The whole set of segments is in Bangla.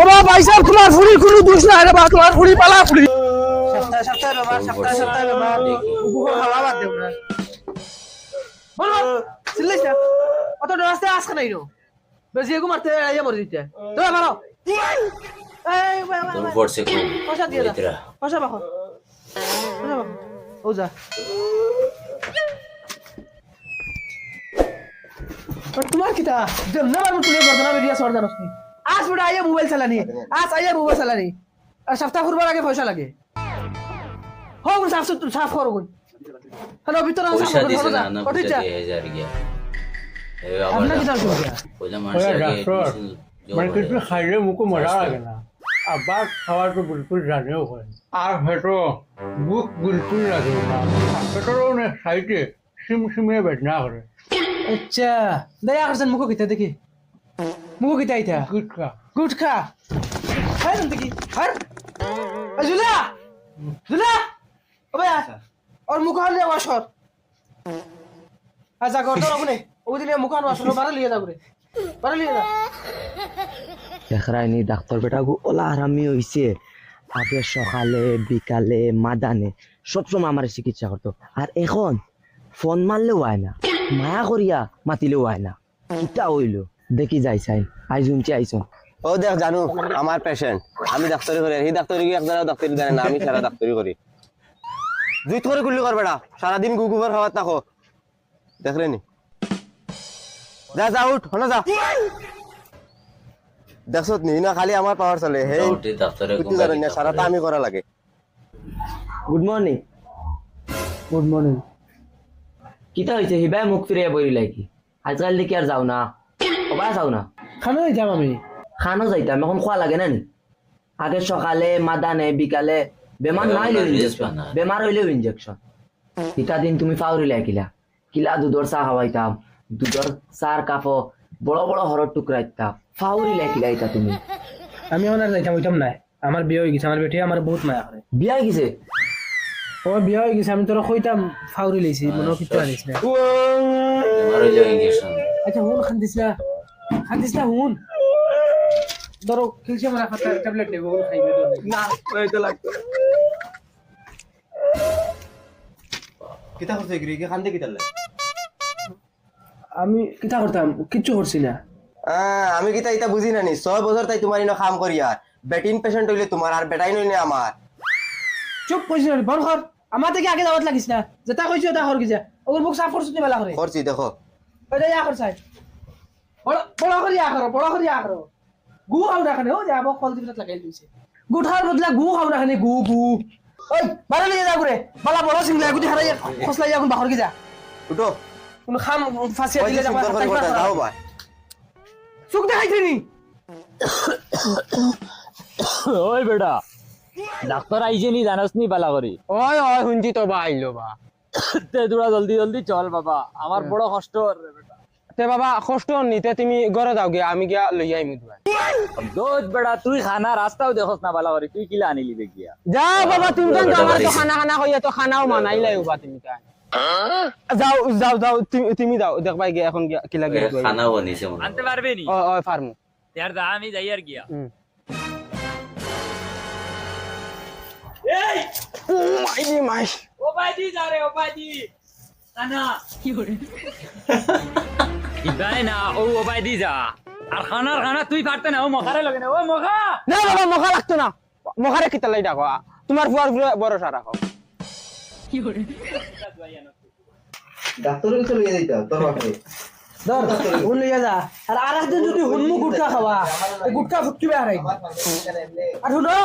ও বাবা ভাই সাহেব তোমার ফুড়ির কোনো দোষ নাই রে বাবা তোমার ফুড়ি পালা ফুড়ি সপ্তাহে বাবা বুকো খাওয়া বাদ দেও না বল চিল্লাইছ না অত রাস্তা আসছে নাই নো বেশি এগো মারতে আইয়া মরে দিতে তো মারো এই তোর পড়ছে খুব পয়সা দিয়ে দাও ভিতরা পয়সা বাখো ও যা और तुम्हार किता जब ना मालूम तूने बर्तना में दिया सौर दानस नहीं आज बड़ा आया मोबाइल चलानी आज आया मोबाइल चलानी और सप्ताह खुरबा लगे पैसा लगे हो गुन साफ करो गुन हेलो भीतर आ পয়সা দিছে না না পয়সা 2000 গিয়া এই আবার हमने कितना हो गया পয়সা মারছে আগে মানে কিছু খাইলে মুখে মজা লাগে না আবার খাওয়ার তো বিলকুল জানেও হয় আর হয়তো মুখ বিলকুল লাগে না পেটরও না সাইডে সিমে বেদনা করে अच्छा दया करसन मुको किता देखी मुको किता आई था গুটকা गुटखा है तुम देखी हर जुला जुला अबे यार और मुखान ले वाशर आजा कर दो अपने ओ दिन मुखान वाशर बारे लिए जा करे बारे लिए जा দেখরাইনি ডাক্তার বেটাগু ওলা আরামি হইছে আগে সকালে বিকালে মাদানে সবসময় আমার চিকিৎসা করতো আর এখন ফোন মারলেও হয় না মায়া করিয়া মাতিলেও হয় না কিটা হইলো দেখি যাই চাই আই শুনছি আইসন ও দেখ জানু আমার পেশেন্ট আমি ডাক্তারি করি এই ডাক্তারি কি একজনের ডাক্তারি জানে না আমি সারা ডাক্তারি করি দুই করে গুলি কর বেটা সারাদিন গুগুবার খাওয়া থাকো দেখলে নি যা যা উঠ হলো যা দেখছত নি না খালি আমার পাওয়ার চলে হে উঠে দপ্তরে তুই জানেন না সারাটা আমি করা লাগে গুড মর্নিং गुड मॉर्निंग কিটা হইছে হিবাই মুখ ফিরিয়া বইরি লাগি আজকাল দেখি আর যাও না ওবা যাও না खाना नहीं था मम्मी খানো যাইতাম এখন খোয়া লাগে না নি আগে সকালে মাদানে বিকালে বেমার না হইলেও ইনজেকশন বেমার হইলেও ইনজেকশন ইটা দিন তুমি ফাউরি লাগিলা কিলা দুধর চা খাওয়াইতাম দুধর চার কাপো বড় বড় হরর টুকরা ইতাম ফাউরি লাগিলা ইটা তুমি আমি ওনার যাইতাম ওইটাম নাই আমার বিয়ে হয়ে গেছে আমার বেটি আমার বহুত মায়া করে বিয়া গেছে ও বিয়ে হয়ে গেছে আমি তোরা কইতাম ফাউরি লইছি মনে কিছু আনিস না আমার হইলো ইনজেকশন আচ্ছা হুন খান্দিস না হুন ধরো ক্যালসিয়াম রাখা ট্যাবলেট নেব ওগুলো খাইবে তো না ওইটা লাগতো কিতা করতে গরি কি খান্দে কিতা লাগে আমি কিতা করতাম কিচ্ছু করছি না আমি কিতা ইতা বুঝি না নি 6 বছর তাই তোমার ইনো কাম করি আর বেটিন পেশেন্ট হইলে তোমার আর বেটাই নইলে আমার চুপ কইছ না বল কর আমার থেকে আগে যাওয়াত লাগিস না যেটা কইছ ওটা কর গিয়া ওর মুখ সাফ করছিস মেলা করে করছি দেখো ওইটা ইয়া কর সাই বড় করে ইয়া করো গু খাও না খানে ও যাব কল দিবত লাগাই দিছে গু খাওয়ার বদলা গু খাও না খানে গু ওই বারে নিয়ে যা করে বালা বড় সিংলা গুটি হারাই খসলাই এখন বাহর কি যা উঠো কোন খাম ফাঁসিয়া দিলে যাবা যাও ভাই সুখ দেখাইছি নি ওই বেটা ডাক্তার আইছে নি জানাস নি বালা করি ওই ওই শুনছি তো বা আইলো বা তে তোরা জলদি জলদি চল বাবা আমার বড় কষ্ট রে বেটা তে বাবা কষ্ট নিতে তুমি ঘরে যাও গে আমি গিয়া লই আইমু দুয়া দোজ বেটা তুই খানা রাস্তাও দেখছ না বালা করি তুই কিলা আনিলি দেখিয়া যাও বাবা তুমি তো আমার তো খানা কইয়া তো খানাও মানাইলাই বা তুমি তাই যাও তুমি যাও দেখবা গে এখন কি লাগে খানা বনিছে মনে আনতে পারবে নি ও ও ফার্মু यार যা আমি যাই আর গিয়া মাই ও ভাইজি যা রে ও ভাইজি খানা কি করে ইবাই না ও ভাইজি যা আর খানা তুই পারতে না ও মখারে লাগে না ও মখা না বাবা মখা লাগতো না মখারে কিতা লাই ডাকো তোমার ফুয়ার ভরসা রাখো ডাক্তার কাছে লইয়া যাইতা তোর বাপরে ধর হুন লইয়া যা আর আরেকদিন যদি হুনমু গুটকা খাওয়া এই গুটকা ফুটকিবে হারাই আর শুনো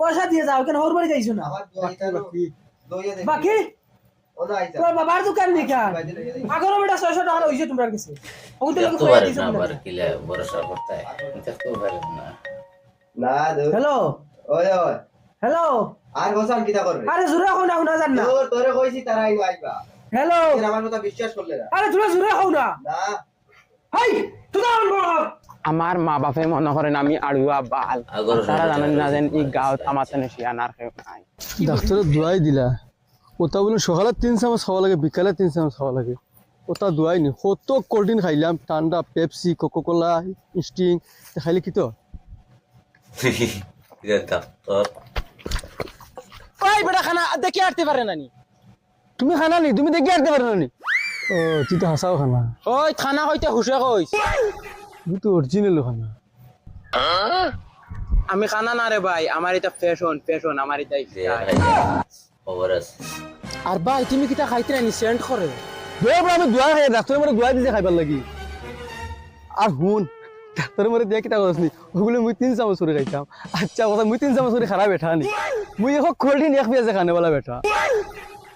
পয়সা দিয়ে যাও কেন ওর বাড়ি যাইছো না বাকি তোর বাবার দোকান নিকা আগর বেটা 600 টাকা হইছে তোমার কাছে ওগুলো তো তো কই পারে দিছো না আবার কিলা ভরসা করতে এটা তো পারে না না হ্যালো ওই ওই হ্যালো আর গোসান কিতা করবে আরে জোরে হও না জান না তোরে কইছি তারা আইবা আইবা হ্যালো এর আমার কথা বিশ্বাস করলে না আরে তোরা জোরে হও না না হাই তোরা আমার মা বাপে মনে করেন আমি আড়ুয়া বাল আগর তারা জানেন না যেন এই গাঁৱত আমার তেনে শিয়ানার কেউ নাই ডাক্তারে দোয়াই দিলা ওটা বলে সকালে 3 চামচ খাওয়া লাগে বিকালে 3 চামচ খাওয়া লাগে ওটা দোয়াই নি কত কোল্ড ড্রিঙ্ক খাইলাম ঠান্ডা পেপসি কোকোকোলা স্টিং খাইলে কি তো ডাক্তার ওই বেটা খানা দেখে আটতে পারে না নি তুমি খানা নি তুমি দেখি আনতে পারো নি ও তুই তো হাসাও খানা ওই খানা হইতে হুসে কইস তুই তো অরিজিনাল খানা আমি খানা না রে ভাই আমার এটা ফ্যাশন আমার এটা যে খবর আছে আর ভাই তুমি কিটা খাইতে নি সেন্ড করে আমি দোয়া খাই ডাক্তার মরে দোয়া দিছে খাইবার লাগি আর হুন ডাক্তার মরে দিয়া কিতা করছ নি ওগুলো মুই 3 চামচ করে খাইতাম আচ্ছা কথা মুই 3 চামচ করে খারাপ বেঠা নি মুই এখন কোল্ড এক পেঁয়াজে খানে वाला বেঠা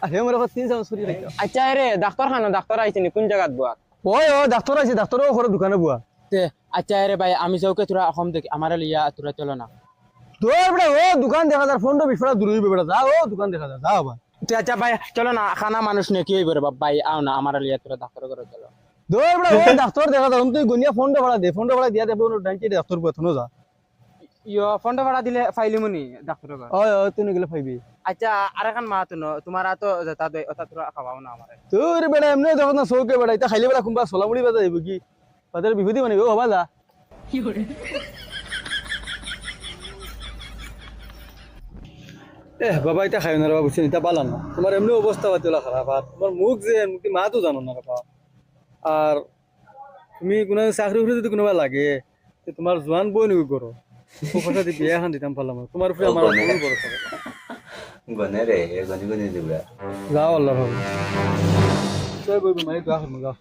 আর হে মরে 3 চামচ করে খাইতাম আচ্ছা রে ডাক্তার আইছিনি কোন জায়গাত বুয়া ওই ও ডাক্তার আছে ডাক্তারও ঘরে দোকানে বুয়া তে আচ্ছা রে ভাই আমি চৌকে তোরা অসম দেখি আমার লিয়া তোরা চলো না তোর বেটা ও দোকান দেখা যায় ফোন বিফড়া দূর হইবে বেটা যা ও দোকান দেখা যায় যাও বা আচ্ছা ভাই চলো না খানা মানুষ নে কি হইবে রে ভাই আও না আমার লিয়া তোরা ডাক্তার ঘরে চলো তোর বেটা ও ডাক্তার দেখা যায় তুই গুনিয়া ফোন ভাড়া দিয়া দে ডাইতে ডাক্তার বুয়া থনো যা ইয়ো ফোনটা ভাড়া দিলে ফাইলিমুনি ডাক্তার ঘর ওই ওই তুই গেলে পাইবি আচ্ছা আর এখন মা তো তোমার তো যেটা দে ওটা তোরা খাওয়াও না আমারে তোর বেটা এমনি দেখো না চৌকে বেটা এটা খাইলে বেটা কোনবা সোলামুড়ি বাজা যাইব কি বাজার বিভূতি বানিব ও হবা যা বাবা এটা খাই না রে বাবা বুঝছেন এটা পালা না তোমার এমনি অবস্থা পাতিলা খারাপ আর তোমার মুখ যে মুখ মা তো জানো না বাবা আর তুমি কোনো চাকরি উঠে যদি কোনোবা লাগে তে তোমার জোয়ান বই নিবি করো পয়সা দিয়ে বিয়া খান দিতাম পারলাম তোমার উপরে আমার মন বড় থাকে গনে রে গনি গনি দিবা যাও আল্লাহ ভাবো তুই বই মারি দোয়া করবো যাও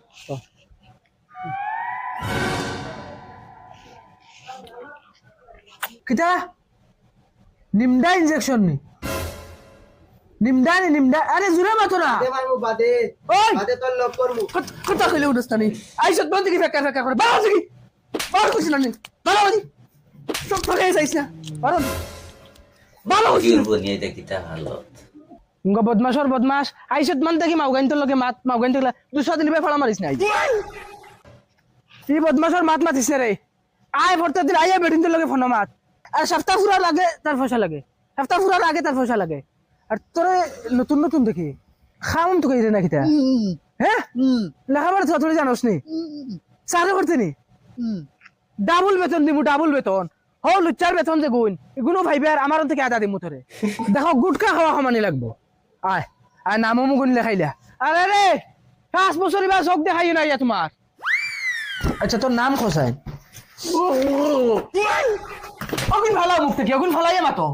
কিতা নিমডা ইনজেকশন নি নিমডা আরে জুরে মাতো না ওই কথা কইলে উদস্তানি আইসত বন্ধ কি ফেকা করে বাবা কি বাবা কিছু না নি বাবা দি সব ফেকা যাইছ না পারো বাবা কি বনিয়ে দেখিতা হালত মুগা বদমাস আইসত মান দেখি মাউগাইনতর লগে মাউগাইনতর 200 দিন বে ফড়া মারিস নাই এই বদমাসর মাতিস রে আয় ভরতে দিন আইয়া বেডিনতর লগে ফোন মাত আর সপ্তাহ পুরা লাগে তার পয়সা লাগে সপ্তাহ পুরা লাগে তার পয়সা লাগে আর তোরে নতুন দেখি খাম তো কইরে না কিতা হ্যাঁ লেখাপড়া তো তুই জানোস নি চাকরি করতে নি ডাবল বেতন দিমু ডাবল বেতন হো লুচ্চার বেতন যে গুণ এগুলো ভাইবে আর আমার থেকে আদা দিমু তোরে দেখো গুটকা খাওয়া সমানি লাগবো আয় আর নামও মুগুন লেখাইলা আরে রে 5 বছর বা চোখ দেখাই না ইয়া তোমার আচ্ছা তোর নাম খোসাই অগুন ভালো মুখ থেকে অগুন ভালাই মাতো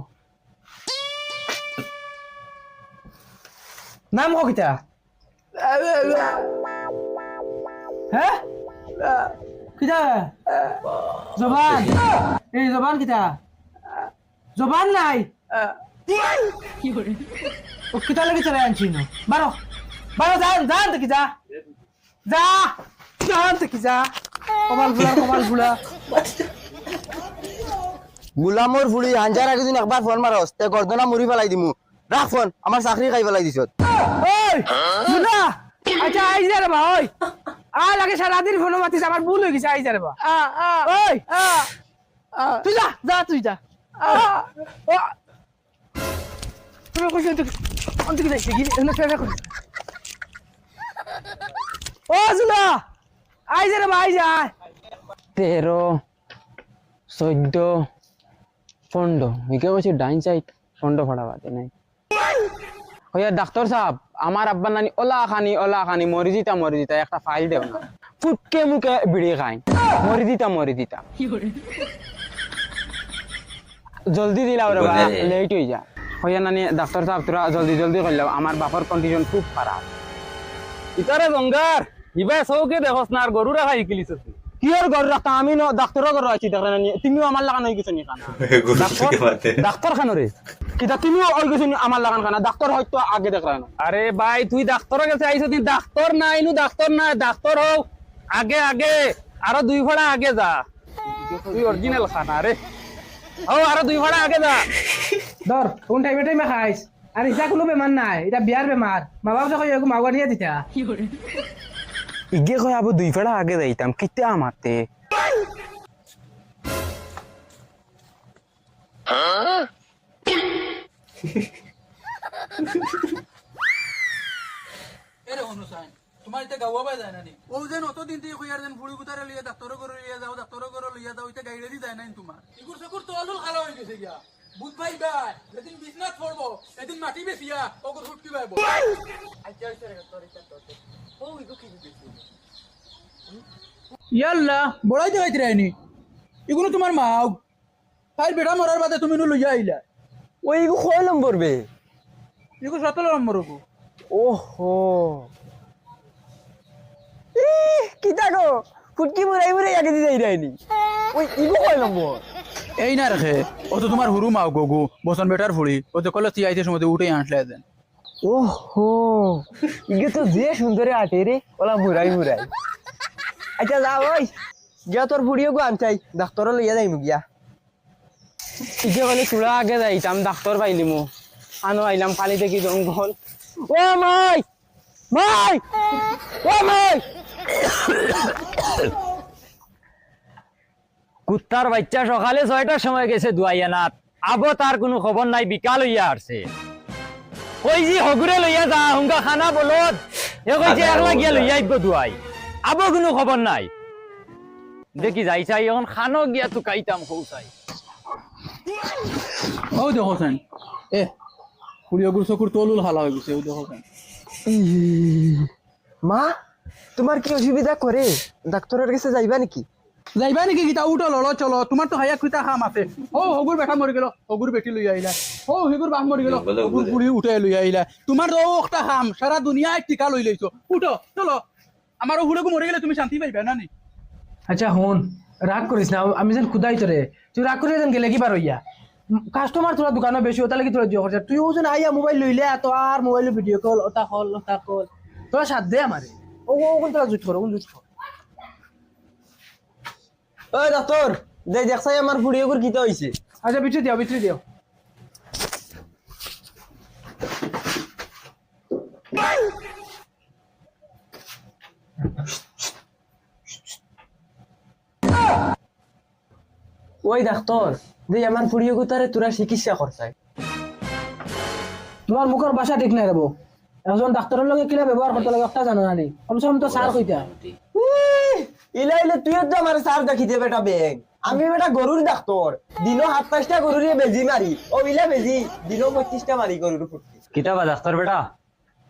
নাম কো কিতা হ্যাঁ কিতা জবান এই জবান কিতা জবান নাই কি করে ও কিতা লাগি চলে আনছি না বারো জান দেখি যা জান দেখি যা কমাল ফুলা গুলামর ফুড়ি হাঞ্জার আগে দিন একবার ফোন মারস তে গর্দনা মুড়ি ফেলাই দিমু রাখ ফোন আমার চাকরি খাই ফেলাই দিছ ওই শুনা আচ্ছা আই যা রে বা ওই লাগে সারা দিন ফোন মাতিস আমার ভুল হয়ে গেছে আই যা রে বা ওই তুই যা তুমি কইছ অন্ত কি যাইছে কি এনে ফেরা কর ও শুনা আই যা রে বা আই যা 13 14 15 মিকে কইছি ডাইন সাইড 15 ফড়া বাদে নাই হইয়া ডাক্তার সাহেব আমার আব্বা নানি ওলা খানি মরি দিতা একটা ফাইল দেও না ফুটকে মুখে বিড়ি খাই মরি দিতা জলদি দিলাও রে বা লেট হই যা হইয়া নানি ডাক্তার সাহেব তোরা জলদি কইলাও আমার বাপর কন্ডিশন খুব খারাপ ইতারে জঙ্গার ইবা চৌকে দেখছ না আর গরু রাখা শিকিলিছ কি আর গর রাখতা আমি ন ডাক্তারও গর আছি দেখরা নানি তুমিও আমার লাগা নই কিছু নি খানা ডাক্তার খানরে কিটা তুমিও ওই কিছু আমার লাগান খানা ডাক্তার হয়তো আগে দেখরা না আরে ভাই তুই ডাক্তারের কাছে আইছ তুই ডাক্তার না ডাক্তার হও আগে আরো 2 ফড়া আগে যা তুই অরিজিনাল খানা রে ও আরো 2 ফড়া আগে যা ধর কোন টাইমে খাইস আর ইসা কোনো বেমার নাই এটা বিয়ার বেমার মা বাবা যখন এরকম মাওয়া নিয়ে দিতা ইগে কই আবো 2 ফড়া আগে যাইতাম কিতে আমাতে এরে অনুসান তোমার এটা গাওয়া বাই যায় না নি ও যেন অতদিন থেকে কইয়ার যেন ফুড়ি গুতারে লিয়া ডাক্তার করে লিয়া যাও ইটা গাইড়ে দি যায় না তোমার ইগুর সকুর তো আলুল খালো হইছে গিয়া বুঝ ভাই ভাই যেদিন বিজনেস করবো সেদিন মাটি বেচিয়া ওকে ফুটকি পাইব ইয়াল্লা বড়াই দেখাইতে রাইনি এগুলো তোমার মাও তাই বেটা মরার বাদে তুমি লইয়া আইলা ওই কয় নম্বর বে এগুলো 17 নম্বর হবো ওহো কিতা গো ফুটকি মুরাই মুরাই আগে দি যাই রাইনি ওই ইগো কয় নম্বর এই না রাখে ও তো তোমার হুরু মাও গগু বসন বেটার ফুড়ি ও তো কলে আইতে সময় উঠে আনলে দেন ওহো ইগে তো যে সুন্দরে আটে রে ওলা মুরাই মুরাই আচ্ছা যা ওই গিয়া তোর বুড়িও গো আনচাই ডাক্তার লইয়া যাইমু গিয়া ইগে বলে তোরা আগে যাইতাম ডাক্তার পাইলিমু আনো আইলাম পানি দেখি জঙ্গল ও মাই মাই ও মাই কুত্তার বাচ্চা সকালে 6টার সময় গেছে দুয়াইয়া নাথ আবো তার কোনো খবর নাই বিকাল হইয়া আসছে কই জি হগুরে লইয়া যা হুঙ্গা খানা বলত এ কইছে একলা গিয়া লইয়া আইব দুয়াই আবো কোনো খবর নাই দেখি যাই চাই এখন খানো গিয়া তো কাইতাম খৌসাই ও দেখো সেন এ ফুড়িও গুর চকুর তলুল হালা হয়ে গেছে ও দেখো সেন মা তোমার কি অসুবিধা করে ডাক্তারের কাছে যাইবা নাকি যাইবা নাকি গীতা উঠো লড়ো চলো তোমার তো হাইয়া খুঁতা খাম আছে ও হগুর বেটা মরি গেল হগুর বেটি লইয়া আইলা ও হিগুর বাপ মরি গেল হগুর বুড়ি উঠে লইয়া আইলা তোমার তো একটা খাম সারা দুনিয়ায় টিকা লই লইছো উঠো চলো আমার হুড়েগু মরে গেলে তুমি শান্তি পাইবা না নি আচ্ছা হন রাগ করিস না আমি যেন খুদাই তোরে তুই রাগ করিস যেন গেলে কি বার হইয়া কাস্টমার তোরা দোকানে বেশি ওটা লাগি তোরা জিও খরচা তুই ওজন আইয়া মোবাইল লইলে তো আর মোবাইল ভিডিও কল ওটা কল তোরা সাথ দে আমারে ও কোন তোরা জুট কর ওই ডাক্তার দেখ দেখছাই আমার বুড়িও গুর কিতা হইছে আচ্ছা বিট্রি দিও ওই ডাক্তার দেখ আমার বুড়িও গুর তারে তোরা চিকিৎসা করছাই তোমার মুখের ভাষা ঠিক নাই রেবো একজন ডাক্তারের লগে কিলা ব্যবহার করতে লাগে একটা জানো না নি কমসে কম তো সার কইতা ইলা ইলা তুইও তো আমার সার দেখিতে বেটা বেগ আমি বেটা গরুর ডাক্তার দিনো 27টা গরুরে বেজি মারি ও ইলা বেজি দিনো 25টা মারি গরুর ফুটকি কিতাবা ডাক্তার বেটা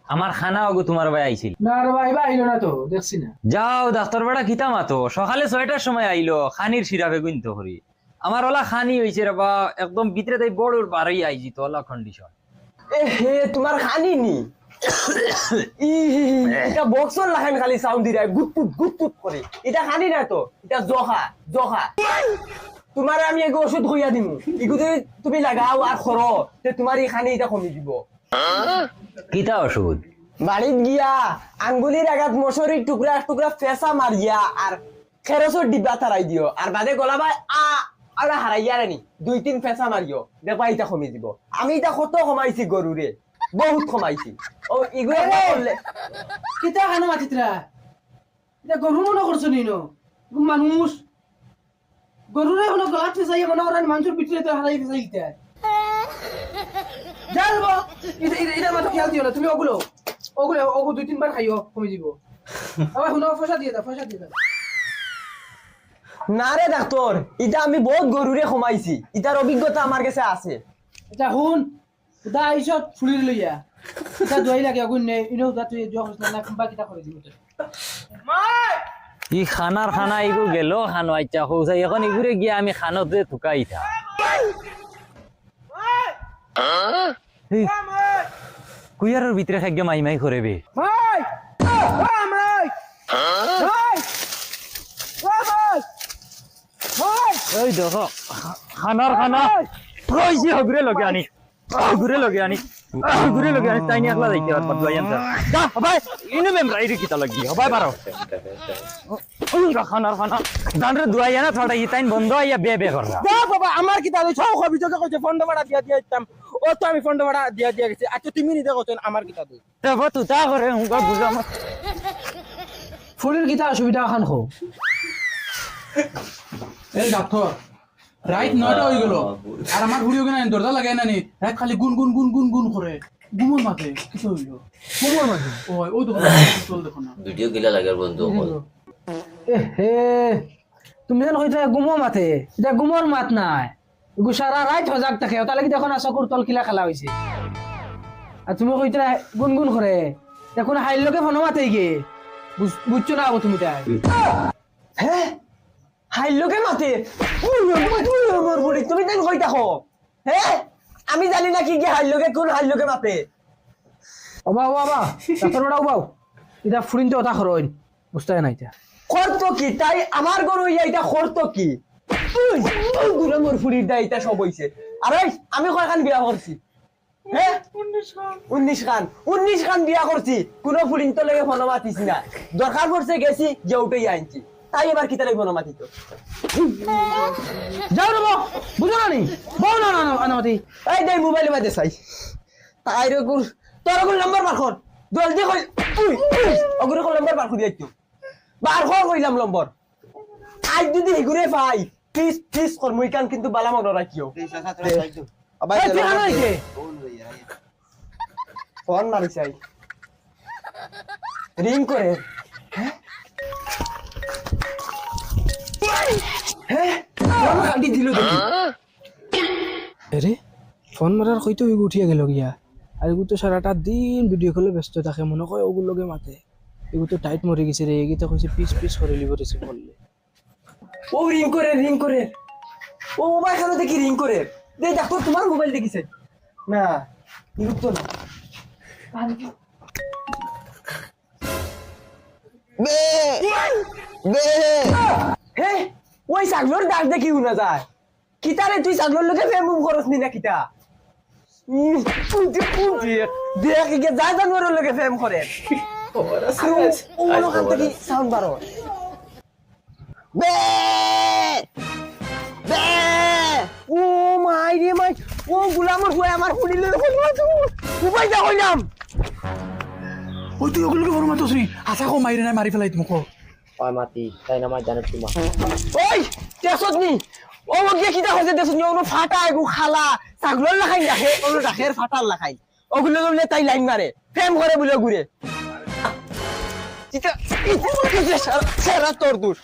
আমার খানা ওগো তোমার ভাই আইছিল না রে ভাই আইলো না তো দেখছি না যাও ডাক্তার বেটা কিতা মাতো সকালে 6টার সময় আইলো খানির সিরাপে গুনতে করি আমার ওলা খানি হইছে রে বা একদম ভিতরে তাই বড়র বারই আইজি তো ওলা কন্ডিশন এ হে তোমার খানি নি এটা বক্সর লাগান খালি সাউন্ড দিরা গুটপুট করে এটা খানি না তো এটা জখা তোমার আমি এক ওষুধ হইয়া দিমু ইগু তুমি লাগাও আর খরো তে তোমার এই খানি এটা কমি দিব কিতা ওষুধ বাড়িত গিয়া আঙ্গুলির আঘাত মশারির টুকরা ফেসা মারিয়া আর খেরসর ডিব্বা তারাই দিও আর বাদে গলাবাই আলা হারাইয়া রানি 2-3 ফেসা মারিও দেখবা এটা কমি দিব আমি এটা কত কমাইছি গরুরে বহুত কমাইছি ও ইগুলা করলে কিতা খানো মাতিতরা এটা গরু মনে করছো নিনো মানুষ গরুরে হলো গলাত ফেসাইয়া মনে করেন মানুষের পিঠে তো হারাই ফেসাই দিতে যাবো এটা মাথা খেয়াল দিও না তুমি ওগুলো 2-3 বার খাইও কমে দিব আবার শুনো পয়সা দিয়ে দাও না রে ডাক্তার এটা আমি বহুত গরুরে কমাইছি এটার অভিজ্ঞতা আমার কাছে আছে এটা শুন দা আইসত ফুলির লইয়া এটা দই লাগে আগুন নে ইনো দা তুই জখ না কিবা কিটা করে দিব ই খানা ইগু গেল খানো আইচা খৌসাই এখন ইগুরে গিয়া আমি খানতে থুকাই থা কুয়ারের ভিতরে খাদ্য মাই করে বে ভাই ওই দেখো খানা কইছি হগুরে লগে আনি তাই নিয়ে একলা যাইতে পারবা দুয়াইয়ান যা ভাই ইনো মেম রাইরে কিতা লাগি ভাই বারো খানা দানরে দুয়াইয়া না থড়া ইতাইন বন্ধ আইয়া বে করলা যা বাবা আমার কি তাহলে ছৌ খবি তো কইছে ফন্ড ভাড়া দিয়া দিতাম ও তো আমি ফন্ড ভাড়া দিয়া গেছি আচ্ছা তুমি নিজে কইছেন আমার কি তাহলে তবে তুই তা করে হুঙ্গা বুঝাম ফুলির কিতা অসুবিধা খান খো এই ডাক্তার রাইট 9টা হয়ে গেল আর আমার ঘুরিও কিনা দরজা লাগাই না নি রাত খালি গুন করে গুমর মাথে কিছু হইলো গুমর মাথে ওই তো চল দেখো না ভিডিও গিলা লাগার বন্ধু হল হে তুমি যেন কইতা গুমো মাথে এটা গুমর মাত নাই সারা রাত সজাগ থাকে ওটা লাগি দেখোন চকুর তল কিলা খেলা হয়েছে আর তুমি কইতে গুনগুন করে এখন হাইল লোকে ফোন মাতে গে বুঝছো না তুমি তাই হ্যাঁ হাইল লোকে মাতে তুমি তাই কই দেখো হ্যাঁ আমি জানি না কি কি হাইল লোকে কোন হাইল লোকে মাতে ওবা ডাক্তার বেড়া ওবাও এটা ফুরিন তো ওটা খরইন বুঝতে না এটা করতো কি তাই আমার গরু এটা করতো কি তুই গুলো মোর ফুরির দা এটা সব হইছে আরে আমি কয়খান বিয়া করছি হ্যাঁ 19 খান বিয়া করছি কোনো ফুরিন তো লাগে ফোন মাতিস না দরকার পড়ছে গেছি যে উঠেই আনছি তাই এবার কি তারে ফোন মাতিতো যাও রে বুঝো না নি বউ না আনামতি এই দে মোবাইলে বাজে চাই তাই রে গুর তোর কোন নাম্বার বার কর জলদি কই তুই ওগুলো কোন নাম্বার বার করে দিই বার কর কইলাম নম্বর আজ যদি হিগুরে পাই প্লিজ কর মুই কান কিন্তু বালা মগ রাখিও আবার এই তুই আনো একে ফোন মারি চাই রিং করে হ্যাঁ ফোন কাটি দিল দেখি আরে ফোন মারার কইতো হইগু উঠিয়া গেল গিয়া আর এগু তো সারাটা দিন ভিডিও কলে ব্যস্ত থাকে মনে হয় ওগুলো লগে মাতে এগু তো টাইট মরে গেছে রে এগিতে কইছে পিস করে লিব রিসিভ করলে ও রিং করে ও মোবাইল খানো দেখি রিং করে দে দেখো তোমার মোবাইল দেখিছে না ইউজ তো না হে ওই সাগর ডাক দেখি উনা যায় কিতারে তুই সাগর লোকে ফেম করছ নি না কিতা দেখ কে যা জানোর লোকে ফেম করে ও লোকে দেখি সাউন্ড বারো বে বে ও মাই রে মাই ও গুলামর হয়ে আমার ফুডিলে উপায় যা হইলাম ওই তুই ওগুলোকে বড় মাতো শ্রী আশা কো মাইরে নাই মারি ফেলাই তুমি কো ওই মাতি তাই না মাই জানো তোমা ওই তেসত নি ও গিয়ে কিটা হইছে তেসত নি ওনো ফাটা এগু খালা ছাগলর লাখাই রাখে ওনো রাখের ফাটার লাখাই ওগুলো বলে তাই লাইন মারে ফেম করে বলে ঘুরে এটা সারা তোর দূর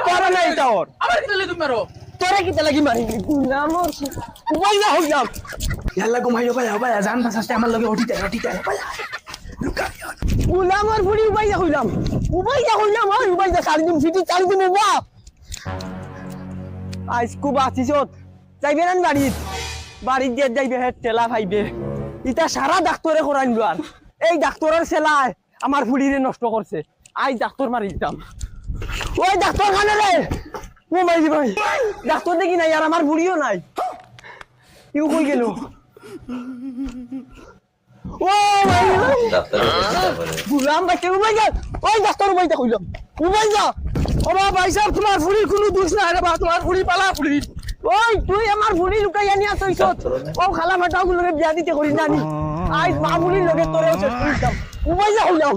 তোরা না এটা ওর আবার কি দিলে তুমি মারো তোরা কিটা লাগি মারি গুলামর উপায় যা হইলাম ইয়াল্লা গো মাইও ভাই জান ফাসাতে আমার লগে ওটিতে ভাই গুলামর ফুড়ি উপায় যা হইলাম ওই উপায় যা সারদিন ফিটি চারদিন বাবা আইসকু বাঁচিছত যাইবে না বাড়িত দিয়ে যাইবে হে টেলা ভাইবে ইটা সারা ডাক্তরে করাইন লোয়ার এই ডাক্তরের সেলায় আমার ফুড়িরে নষ্ট করছে আই ডাক্তর মারি দিতাম ওই ডাক্তর খানে রে ও মাইজি ভাই ডাক্তর দেখি নাই আর আমার বুড়িও নাই ইউ কই গেল ও মাইজি ভাই ডাক্তারের কাছে যাবো গুলাম বাচ্চা উবাই যা ওই ডাক্তার উবাই যা কইলাম উবাই যা ও ভাই সাহেব তোমার ফুড়ির কোনো দোষ নাই রে বা তোমার ফুড়ি পালা ফুড়ি ওই তুই আমার বুড়ি লুকাই আনিয়া তৈছ ও খালা ফাটাও গুলোকে বিয়া দিতে করি জানি আজ মা বুড়ির লগে তোরেও শেষ করিতাম উবাই যা হইলাম